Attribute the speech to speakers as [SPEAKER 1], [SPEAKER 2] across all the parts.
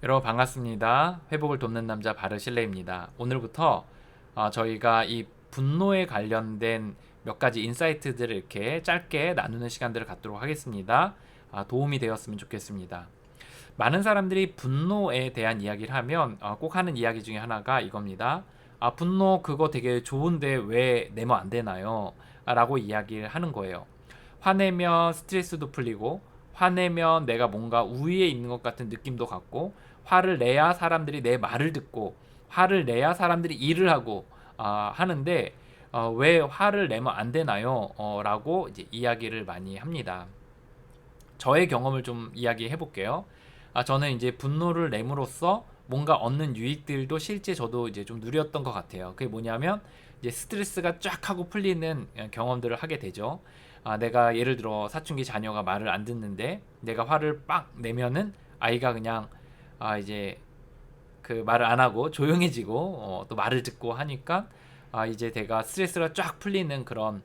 [SPEAKER 1] 여러분 반갑습니다. 회복을 돕는 남자 바르실레입니다. 오늘부터 저희가 이 분노에 관련된 몇 가지 인사이트들을 이렇게 짧게 나누는 시간들을 갖도록 하겠습니다. 도움이 되었으면 좋겠습니다. 많은 사람들이 분노에 대한 이야기를 하면 꼭 하는 이야기 중에 하나가 이겁니다. 분노 그거 되게 좋은데 왜 내면 안 되나요? 라고 이야기를 하는 거예요. 화내면 스트레스도 풀리고 화내면 내가 뭔가 우위에 있는 것 같은 느낌도 갖고 화를 내야 사람들이 내 말을 듣고 화를 내야 사람들이 일을 하고 하는데 왜 화를 내면 안 되나요? 라고 이제 이야기를 많이 합니다. 저의 경험을 좀 이야기해 볼게요. 저는 이제 분노를 내므로써 뭔가 얻는 유익들도 실제 저도 이제 좀 누렸던 것 같아요. 그게 뭐냐면 이제 스트레스가 쫙 하고 풀리는 경험들을 하게 되죠. 내가 예를 들어 사춘기 자녀가 말을 안 듣는데 내가 화를 빡 내면은 아이가 그냥 이제 그 말을 안 하고 조용해지고 또 말을 듣고 하니까 이제 내가 스트레스가 쫙 풀리는 그런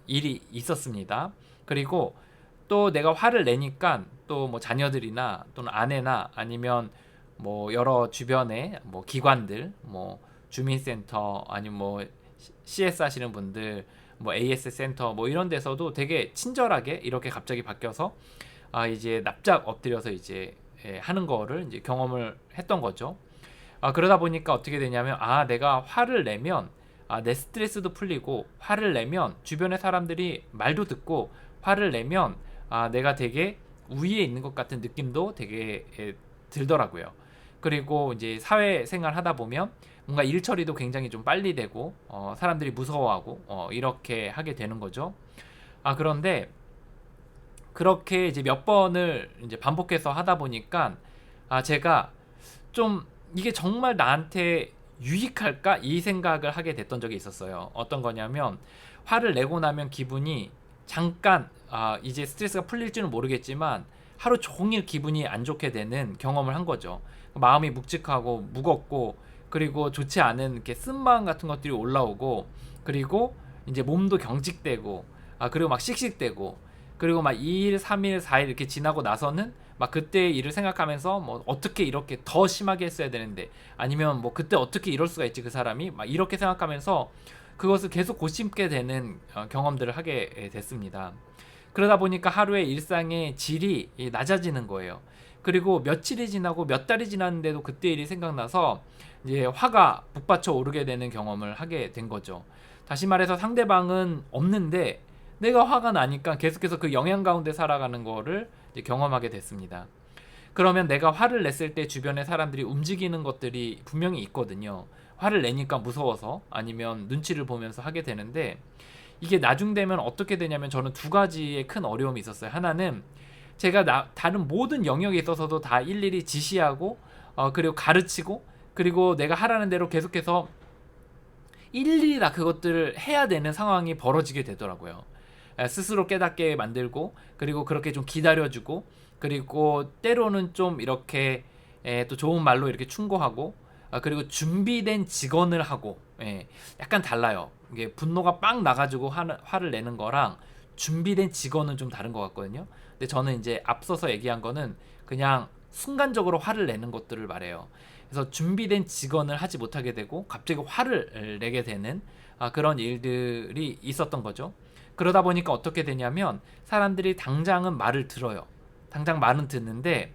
[SPEAKER 1] 일이 있었습니다. 그리고 또 내가 화를 내니까 또 뭐 자녀들이나 또는 아내나 아니면 뭐 여러 주변의 뭐 기관들 뭐 주민센터 아니면 뭐 CS 하시는 분들 뭐 AS 센터 뭐 이런 데서도 되게 친절하게 이렇게 갑자기 바뀌어서 이제 납작 엎드려서 이제 하는 거를 이제 경험을 했던 거죠. 그러다 보니까 어떻게 되냐면 내가 화를 내면 내 스트레스도 풀리고 화를 내면 주변의 사람들이 말도 듣고 화를 내면 내가 되게 우위에 있는 것 같은 느낌도 되게 들더라고요. 그리고 이제 사회생활 하다 보면 뭔가 일 처리도 굉장히 좀 빨리 되고 사람들이 무서워하고 이렇게 하게 되는 거죠. 그런데 그렇게 이제 몇 번을 이제 반복해서 하다 보니까 제가 좀 이게 정말 나한테 유익할까 이 생각을 하게 됐던 적이 있었어요. 어떤 거냐면 화를 내고 나면 기분이 잠깐 이제 스트레스가 풀릴지는 모르겠지만 하루 종일 기분이 안 좋게 되는 경험을 한 거죠. 마음이 묵직하고 무겁고 그리고 좋지 않은 이렇게 쓴마음 같은 것들이 올라오고 그리고 이제 몸도 경직되고 그리고 막 씩씩대고 그리고 막 2일, 3일, 4일 이렇게 지나고 나서는 막 그때 일을 생각하면서 뭐 어떻게 이렇게 더 심하게 했어야 되는데 아니면 뭐 그때 어떻게 이럴 수가 있지 그 사람이 막 이렇게 생각하면서 그것을 계속 고심게 되는 경험들을 하게 됐습니다. 그러다 보니까 하루의 일상의 질이 낮아지는 거예요. 그리고 며칠이 지나고 몇 달이 지났는데도 그때 일이 생각나서 이제 화가 북받쳐 오르게 되는 경험을 하게 된 거죠. 다시 말해서 상대방은 없는데 내가 화가 나니까 계속해서 그 영향 가운데 살아가는 거를 이제 경험하게 됐습니다. 그러면 내가 화를 냈을 때 주변의 사람들이 움직이는 것들이 분명히 있거든요. 화를 내니까 무서워서 아니면 눈치를 보면서 하게 되는데 이게 나중 되면 어떻게 되냐면 저는 두 가지의 큰 어려움이 있었어요. 하나는 제가 다른 모든 영역에 있어서도 다 일일이 지시하고 그리고 가르치고 그리고 내가 하라는 대로 계속해서 일일이 다 그것들을 해야 되는 상황이 벌어지게 되더라고요. 스스로 깨닫게 만들고 그리고 그렇게 좀 기다려주고 그리고 때로는 좀 이렇게 또 좋은 말로 이렇게 충고하고 그리고 준비된 직원을 하고 약간 달라요. 이게 분노가 빵 나가지고 화를 내는 거랑 준비된 직원은 좀 다른 것 같거든요. 근데 저는 이제 앞서서 얘기한 거는 그냥 순간적으로 화를 내는 것들을 말해요. 그래서 준비된 직원을 하지 못하게 되고 갑자기 화를 내게 되는 그런 일들이 있었던 거죠. 그러다 보니까 어떻게 되냐면 사람들이 당장은 말을 들어요. 당장 말은 듣는데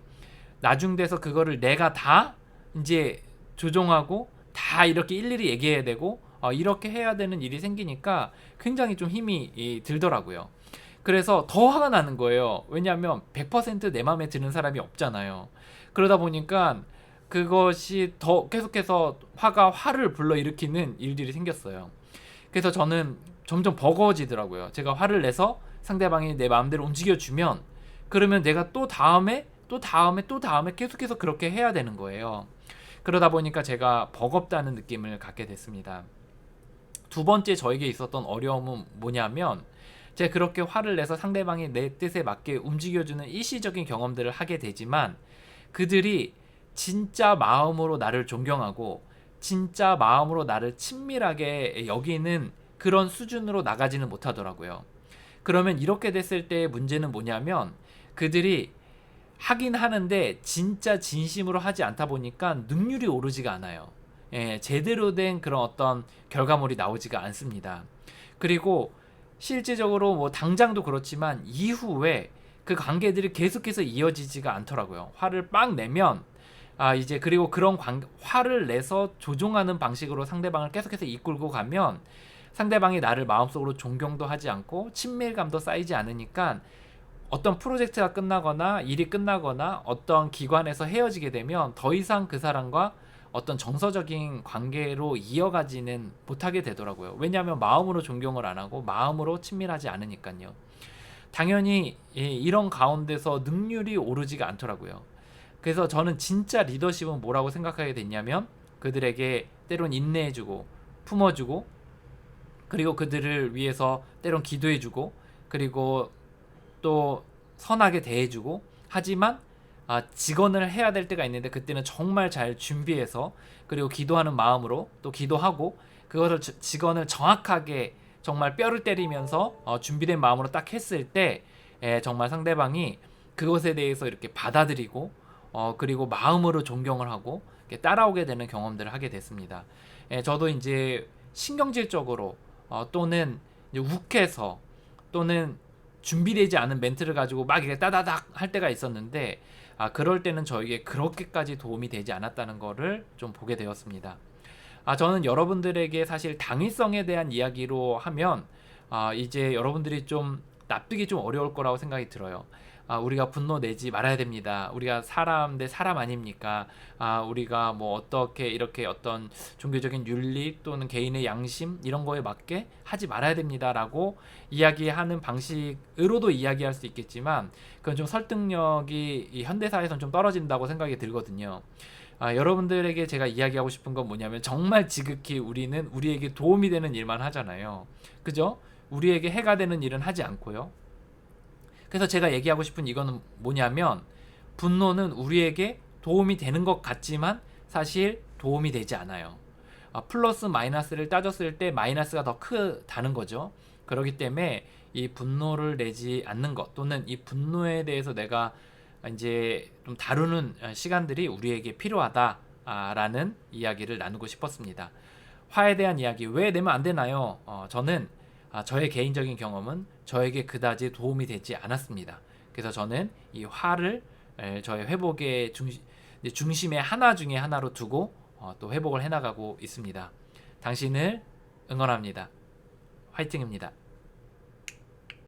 [SPEAKER 1] 나중 돼서 그거를 내가 다 이제 조종하고 다 이렇게 일일이 얘기해야 되고 이렇게 해야 되는 일이 생기니까 굉장히 좀 힘이 들더라고요. 그래서 더 화가 나는 거예요. 왜냐하면 100%내 마음에 드는 사람이 없잖아요. 그러다 보니까 그것이 더 계속해서 화를 불러일으키는 일들이 생겼어요. 그래서 저는 점점 버거워지더라고요. 제가 화를 내서 상대방이 내 마음대로 움직여주면 그러면 내가 또 다음에 또 다음에 또 다음에 계속해서 그렇게 해야 되는 거예요. 그러다 보니까 제가 버겁다는 느낌을 갖게 됐습니다. 두 번째 저에게 있었던 어려움은 뭐냐면 제가 그렇게 화를 내서 상대방이 내 뜻에 맞게 움직여주는 일시적인 경험들을 하게 되지만 그들이 진짜 마음으로 나를 존경하고 진짜 마음으로 나를 친밀하게 여기는 그런 수준으로 나가지는 못하더라고요. 그러면 이렇게 됐을 때 문제는 뭐냐면 그들이 하긴 하는데 진짜 진심으로 하지 않다 보니까 능률이 오르지가 않아요. 제대로 된 그런 어떤 결과물이 나오지가 않습니다. 그리고 실제적으로 뭐 당장도 그렇지만 이후에 그 관계들이 계속해서 이어지지가 않더라고요. 화를 빡 내면 이제 그리고 그런 화를 내서 조종하는 방식으로 상대방을 계속해서 이끌고 가면 상대방이 나를 마음속으로 존경도 하지 않고 친밀감도 쌓이지 않으니까 어떤 프로젝트가 끝나거나 일이 끝나거나 어떤 기관에서 헤어지게 되면 더 이상 그 사람과 어떤 정서적인 관계로 이어가지는 못하게 되더라고요. 왜냐하면 마음으로 존경을 안 하고 마음으로 친밀하지 않으니까요. 당연히 이런 가운데서 능률이 오르지가 않더라고요. 그래서 저는 진짜 리더십은 뭐라고 생각하게 됐냐면 그들에게 때론 인내해주고 품어주고 그리고 그들을 위해서 때론 기도해주고 그리고 또 선하게 대해주고 하지만 직언을 해야 될 때가 있는데 그때는 정말 잘 준비해서 그리고 기도하는 마음으로 또 기도하고 그것을 직언을 정확하게 정말 뼈를 때리면서 준비된 마음으로 딱 했을 때 정말 상대방이 그것에 대해서 이렇게 받아들이고 그리고 마음으로 존경을 하고 따라오게 되는 경험들을 하게 됐습니다. 저도 이제 신경질적으로 또는 이제 욱해서 또는 준비되지 않은 멘트를 가지고 막 이렇게 따다닥 할 때가 있었는데 그럴 때는 저에게 그렇게까지 도움이 되지 않았다는 거를 좀 보게 되었습니다. 저는 여러분들에게 사실 당위성에 대한 이야기로 하면 이제 여러분들이 좀 납득이 좀 어려울 거라고 생각이 들어요. 우리가 분노 내지 말아야 됩니다. 우리가 사람 대 사람 아닙니까? 우리가 뭐 어떻게 이렇게 어떤 종교적인 윤리 또는 개인의 양심 이런 거에 맞게 하지 말아야 됩니다라고 이야기하는 방식으로도 이야기할 수 있겠지만 그건 좀 설득력이 이 현대사회에선 좀 떨어진다고 생각이 들거든요. 여러분들에게 제가 이야기하고 싶은 건 뭐냐면 정말 지극히 우리는 우리에게 도움이 되는 일만 하잖아요. 그죠? 우리에게 해가 되는 일은 하지 않고요. 그래서 제가 얘기하고 싶은 이거는 뭐냐면 분노는 우리에게 도움이 되는 것 같지만 사실 도움이 되지 않아요. 플러스 마이너스를 따졌을 때 마이너스가 더 크다는 거죠. 그렇기 때문에 이 분노를 내지 않는 것 또는 이 분노에 대해서 내가 이제 좀 다루는 시간들이 우리에게 필요하다라는 이야기를 나누고 싶었습니다. 화에 대한 이야기 왜 내면 안 되나요? 저는 저의 개인적인 경험은 저에게 그다지 도움이 되지 않았습니다. 그래서 저는 이 화를 저의 회복의 중심의 하나 중에 하나로 두고 또 회복을 해나가고 있습니다. 당신을 응원합니다. 화이팅입니다.